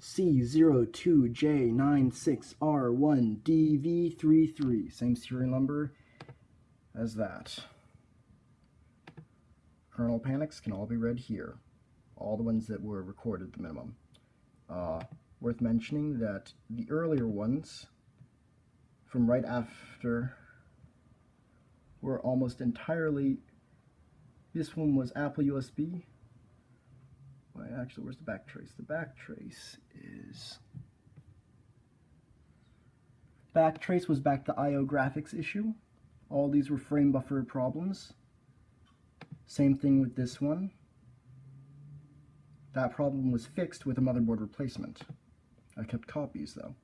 C02J96R1DV33. Same serial number as that. Kernel panics can all be read here. All the ones that were recorded at the minimum. Worth mentioning that the earlier ones from right after were almost entirely, this one was Apple USB. Well, actually, where's the backtrace? The backtrace was back to IO graphics issue. All these were frame buffer problems. Same thing with this one. That problem was fixed with a motherboard replacement. I kept copies though.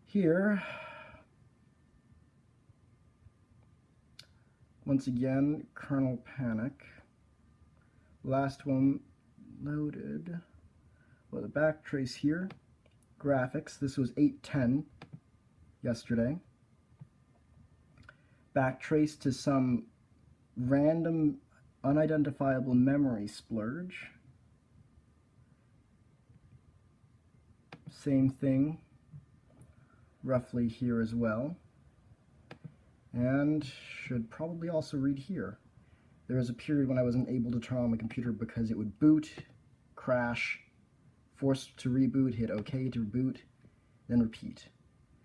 Here, once again, kernel panic. Last one loaded. Well, the backtrace here, graphics. This was 810 yesterday. Backtrace to some random unidentifiable memory splurge. Same thing roughly here as well, and should probably also read here. There was a period when I wasn't able to turn on my computer because it would boot, crash, force to reboot, hit OK to reboot, then repeat.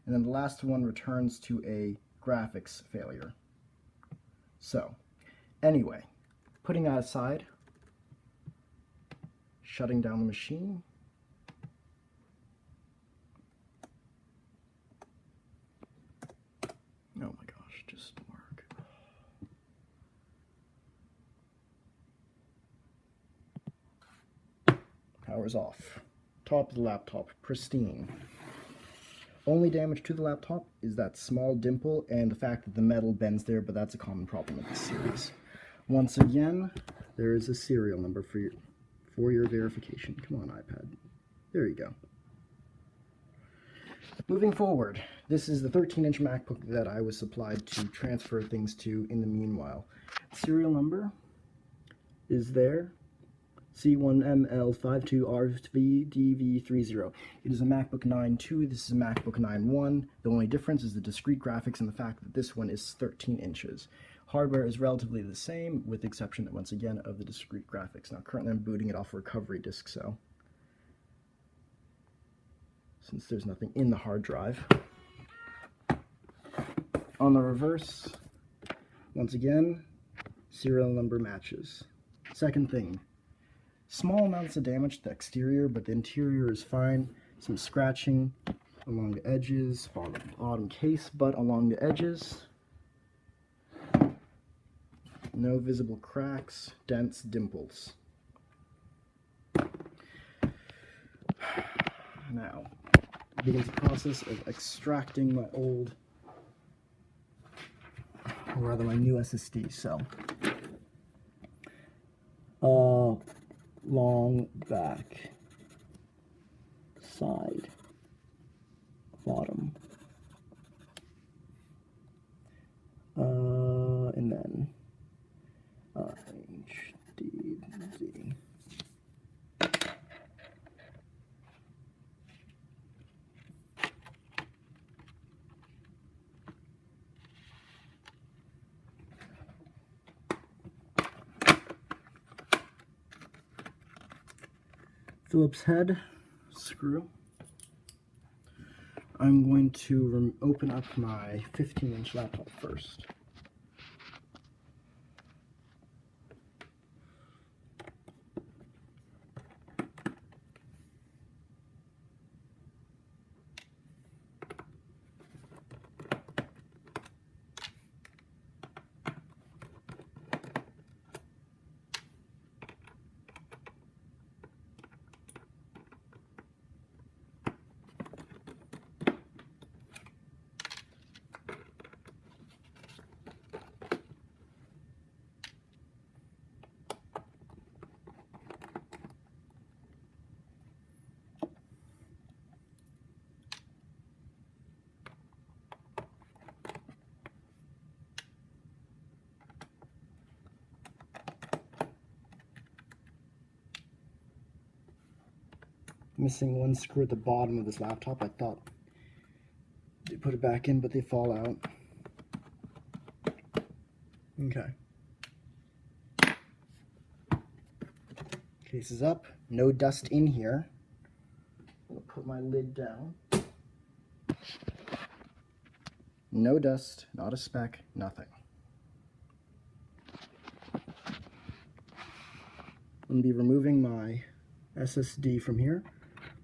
And then the last one returns to a graphics failure. So, anyway, putting that aside, shutting down the machine. Oh my gosh, just work. Power's off. Top of the laptop, pristine. Only damage to the laptop is that small dimple and the fact that the metal bends there, but that's a common problem with this series. Once again, there is a serial number for your verification. Come on, iPad. There you go. Moving forward, this is the 13-inch MacBook that I was supplied to transfer things to in the meanwhile. Serial number is there, C1ML52RVDV30. It is a MacBook 9.2, this is a MacBook 9.1. The only difference is the discrete graphics and the fact that this one is 13 inches. Hardware is relatively the same, with the exception, once again, of the discrete graphics. Now, currently I'm booting it off a recovery disk, so since there's nothing in the hard drive. On the reverse, once again, serial number matches. Second thing, small amounts of damage to the exterior, but the interior is fine. Some scratching along the edges, bottom case, but along the edges. No visible cracks, dents, dimples. Now, begins the process of extracting my old, or rather my new SSD. So, long back, side, bottom, and then HDD. Phillips head screw. I'm going to open up my 15-inch laptop first. missing one screw at the bottom of this laptop. I thought they put it back in, but they fall out. Okay. Case is up. No dust in here. I'm going to put my lid down. No dust, not a speck, nothing. I'm going to be removing my SSD from here,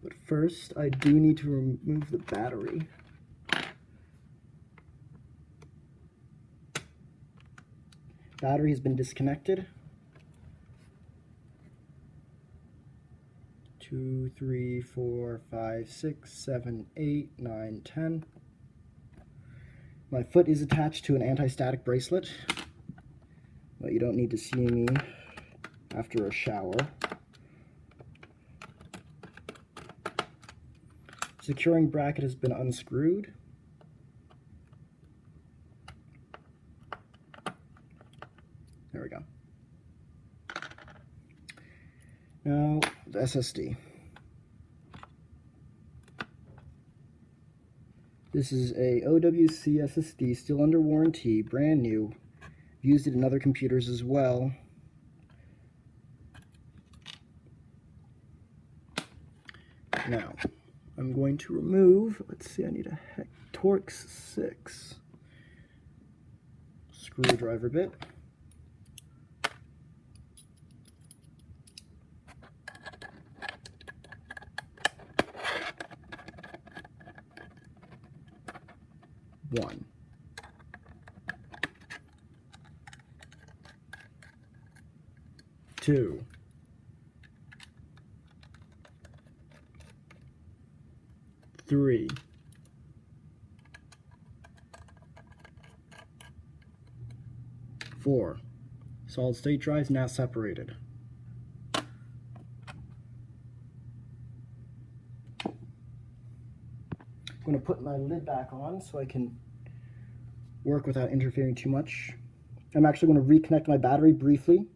but first I do need to remove the battery. Battery has been disconnected. 2, 3, 4, 5, 6, 7, 8, 9, 10. My foot is attached to an anti-static bracelet, but you don't need to see me after a shower. Securing bracket has been unscrewed. There we go. Now, the SSD. This is a OWC SSD, still under warranty, brand new. Used it in other computers as well. Now, I'm going to remove, let's see, I need a Torx 6 screwdriver bit. One. Two. Three. Four. Solid state drives now separated. I'm going to put my lid back on so I can work without interfering too much. I'm actually going to reconnect my battery briefly.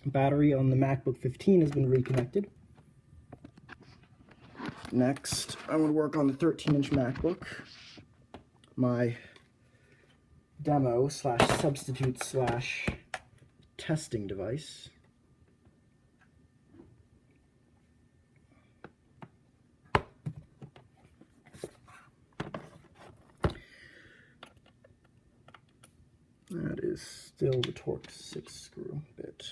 Battery on the MacBook 15 has been reconnected. Next, I'm going to work on the 13-inch MacBook. My demo slash substitute slash testing device. That is still the Torx 6 screw bit.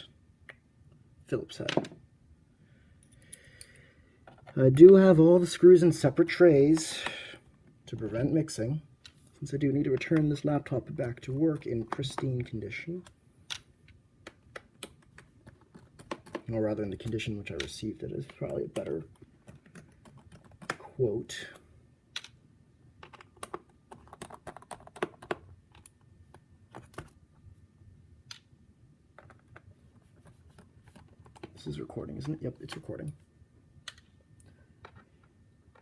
Phillips head. I do have all the screws in separate trays to prevent mixing, since I do need to return this laptop back to work in pristine condition. Or rather in the condition which I received it is probably a better quote. This is recording, isn't it? Yep, it's recording.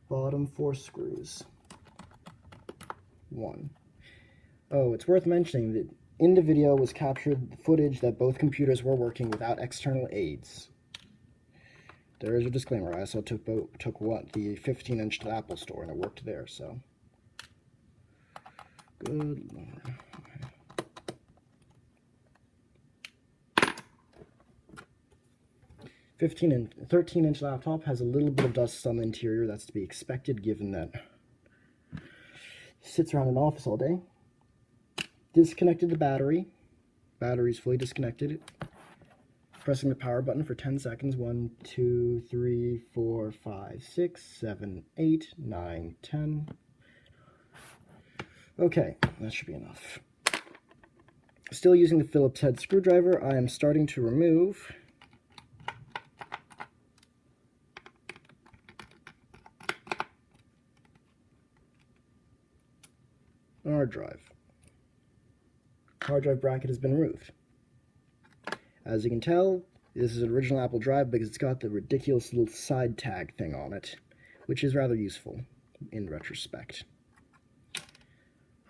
Bottom 4 screws. 1. Oh, it's worth mentioning that in the video was captured the footage that both computers were working without external aids. There is a disclaimer. I also took what the 15-inch to the Apple Store and it worked there, so. Good Lord. 13-inch laptop has a little bit of dust on the interior. That's to be expected given that it sits around an office all day. Disconnected the battery. Battery's fully disconnected. Pressing the power button for 10 seconds. 1, 2, 3, 4, 5, 6, 7, 8, 9, 10. Okay, that should be enough. Still using the Phillips head screwdriver, I am starting to remove hard drive. Hard drive bracket has been removed. As you can tell, this is an original Apple drive because it's got the ridiculous little side tag thing on it, which is rather useful in retrospect.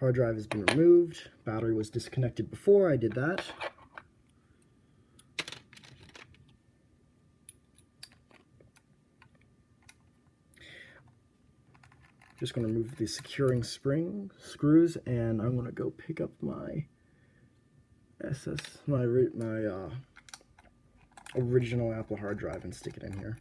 Hard drive has been removed. Battery was disconnected before I did that. Just going to remove the securing screws, and I'm going to go pick up my original Apple hard drive and stick it in here.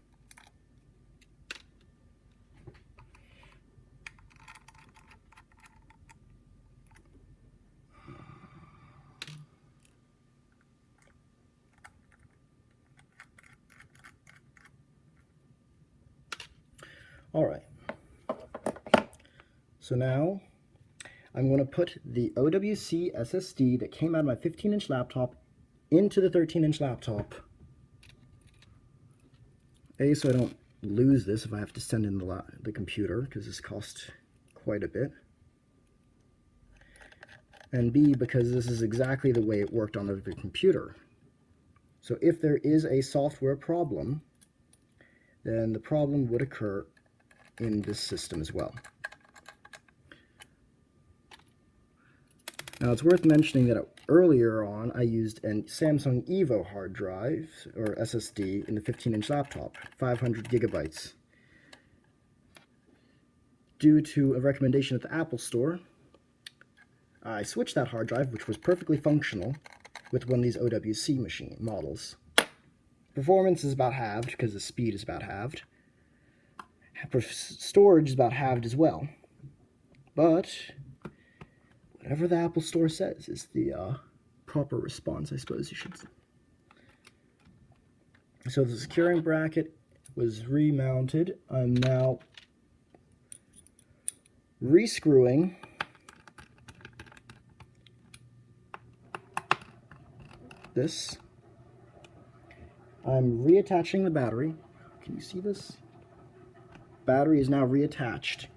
All right. So now I'm going to put the OWC SSD that came out of my 15-inch laptop into the 13-inch laptop. So I don't lose this if I have to send in the computer, because this costs quite a bit. And B, because this is exactly the way it worked on the computer. So if there is a software problem, then the problem would occur in this system as well. Now it's worth mentioning that earlier on I used a Samsung Evo hard drive, or SSD, in the 15-inch laptop, 500 gigabytes. Due to a recommendation at the Apple Store, I switched that hard drive, which was perfectly functional, with one of these OWC machine models. Performance is about halved, because the speed is about halved. Storage is about halved as well. But whatever the Apple Store says is the proper response, I suppose you should say. So the securing bracket was remounted. I'm now rescrewing this. I'm reattaching the battery. Can you see this? Battery is now reattached.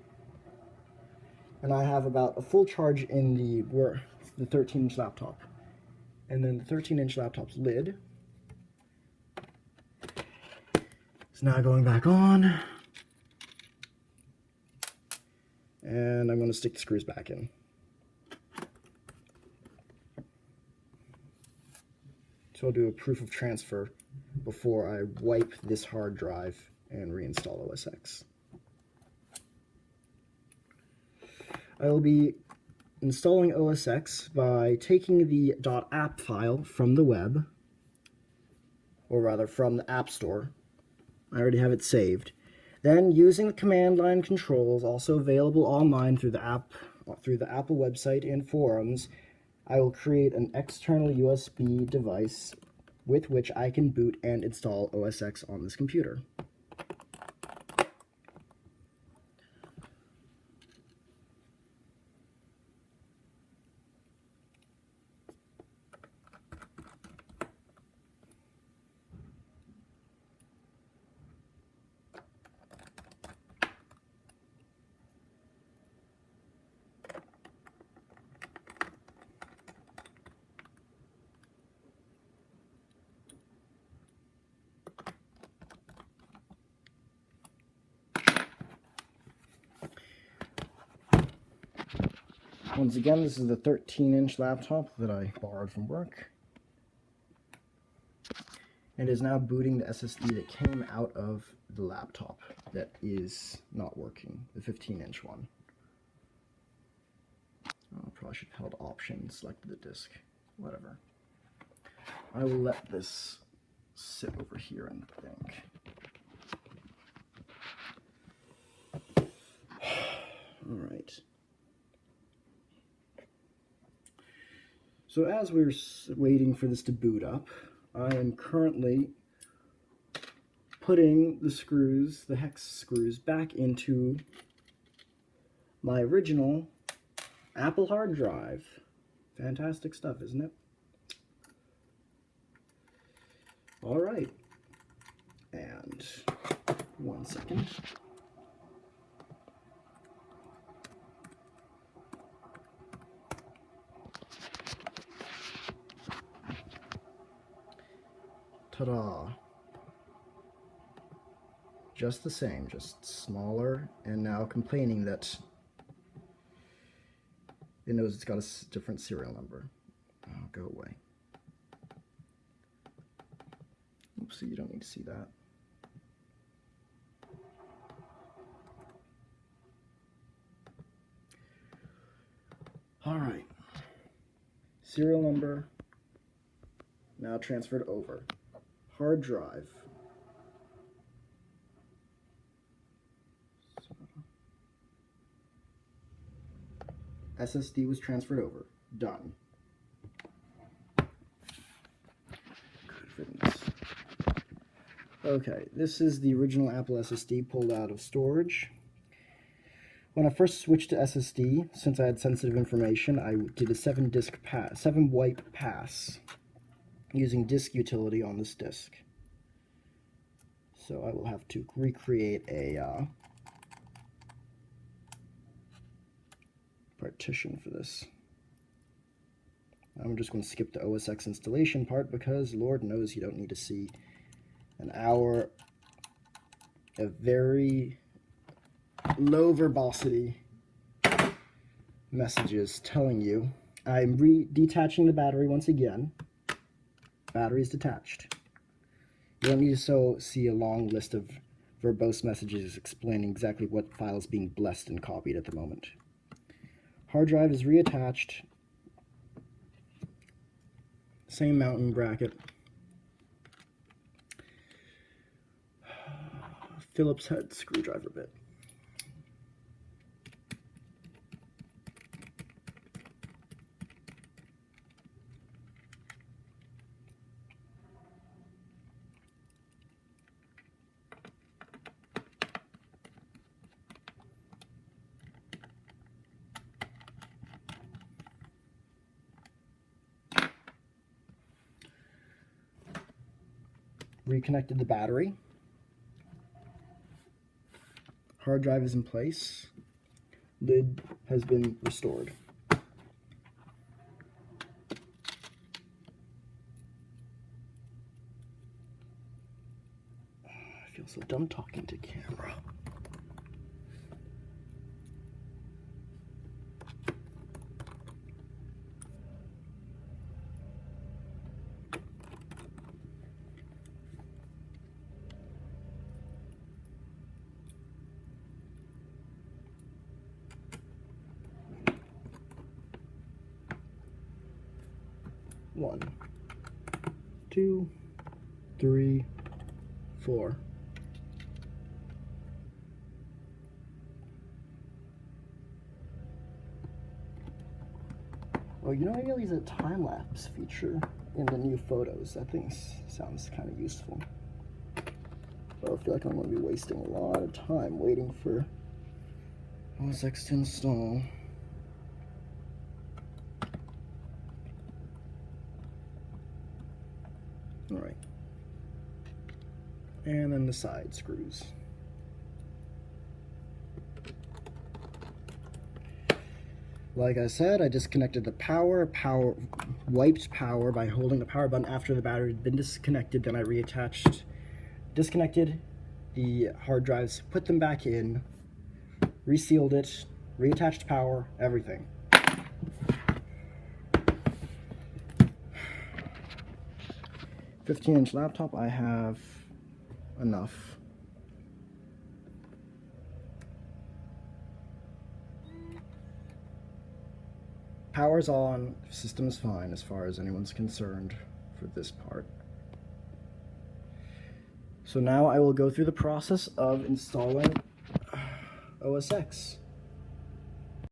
And I have about a full charge in the 13-inch laptop. And then the 13-inch laptop's lid is now going back on. And I'm going to stick the screws back in. So I'll do a proof of transfer before I wipe this hard drive and reinstall OS X. I will be installing OS X by taking the .app file from the web, or rather from the App Store. I already have it saved. Then, using the command line controls, also available online through the Apple website and forums, I will create an external USB device with which I can boot and install OS X on this computer. Once again, this is the 13-inch laptop that I borrowed from work. It is now booting the SSD that came out of the laptop that is not working, the 15-inch one. Oh, probably should have held Option, selected the disk, whatever. I will let this sit over here and think. Alright. So as we're waiting for this to boot up, I am currently putting the screws, the hex screws, back into my original Apple hard drive. Fantastic stuff, isn't it? All right. And 1 second. Ta-da! Just the same, just smaller, and now complaining that it knows it's got a different serial number. Oh, go away. Oops, you don't need to see that. Alright. Serial number now transferred over. Hard drive. SSD was transferred over. Done. Good riddance. Okay, this is the original Apple SSD pulled out of storage. When I first switched to SSD, since I had sensitive information, I did a 7-wipe pass using disk utility on this disk. So I will have to recreate a partition for this. I'm just going to skip the OS X installation part because Lord knows you don't need to see an hour of very low verbosity messages telling you I'm detaching the battery once again. Battery is detached. You don't need to see a long list of verbose messages explaining exactly what file is being blessed and copied at the moment. Hard drive is reattached. Same mounting bracket. Phillips head screwdriver bit. Reconnected the battery. Hard drive is in place. Lid has been restored. I feel so dumb talking to camera. One, 2, 3, 4. Oh, you know, maybe I'll use a time-lapse feature in the new photos. That thing sounds kind of useful. But I feel like I'm going to be wasting a lot of time waiting for OS X to install. Alright. And then the side screws. Like I said, I disconnected the power, wiped power by holding the power button after the battery had been disconnected. Then I disconnected the hard drives, put them back in, resealed it, reattached power, everything. 15-inch laptop, I have enough. Power's on, system's fine as far as anyone's concerned for this part. So now I will go through the process of installing OS X.